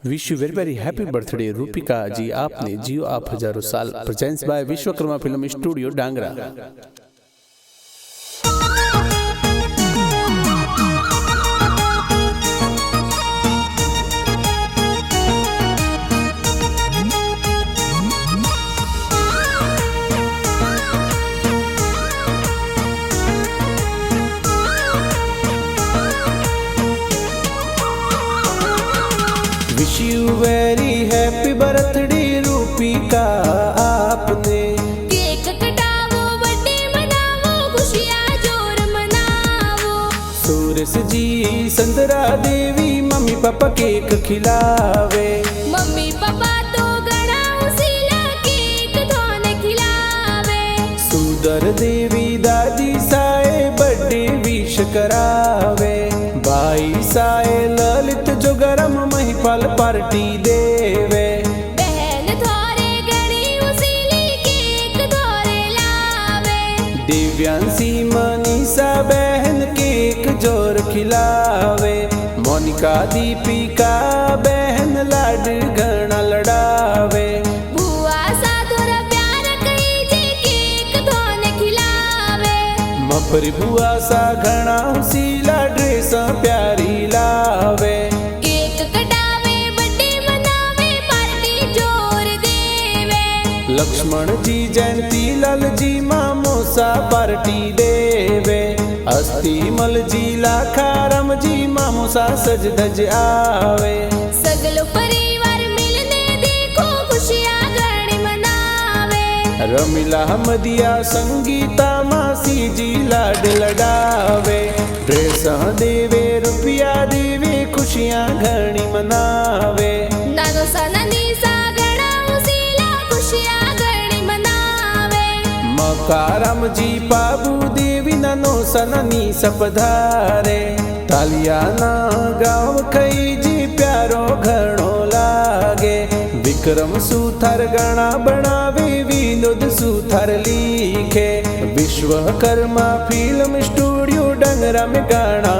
Wish you very very happy birthday Rupika ji. आपने जियो आप हजारों साल। Presents by Vishwakarma film studio Dangra. Wish you very happy birthday Rupika. आपने केक कटावो, बर्थडे मनावो, खुशियाँ जोर मनावो। Suraj ji Sandra Devi mummy papa cake खिलावे। मम्मी पापा तो घणा उसीला केक थोने खिलावे। सुंदर देवी दादी साए बर्थडे विश करावे। भाई साए ललित जो गरम महिपाल पार्टी देवे। बहन थोरे घणी उसीली केक थोरे लावे। दिव्यांशी मनीषा बहन केक जोर खिलावे। मोनिका दीपिका बहन लाड घना लड़ावे। बुआ सा थोड़ा प्यार कई जे केक थोने खिलावे। मफरी बुआ सा घना उसीला ड्रेस प्यारी लावे। केक कटावे, बर्थडे मनावे, पार्टी जोर देवे। लक्ष्मण जी जयंती लाल जी मामोसा पार्टी देवे। अस्थि मल जी लाखाराम जी मामोसा सज धज आवे। सगलो परिवार मिलने देखो खुशियाँ घणी मनावे। रमीला मदिया संगीता मासी जी लाड लडावे। ड्रेस देवे रुपया देवे खुशियाँ घणी मनावे। नानो सा ननी सा घणा उसीला खुशियाँ घणी मनावे। मकाराम जी बाबू देवी नानो सननी सपधारे। तालिया ना गाँव खई जी प्यारो घणो लागे। विक्रम सुथार गाना बनावे, विनोद सुथार लिखे। विश्वकर्मा फिल्म स्टूडियो डांगरा में गाना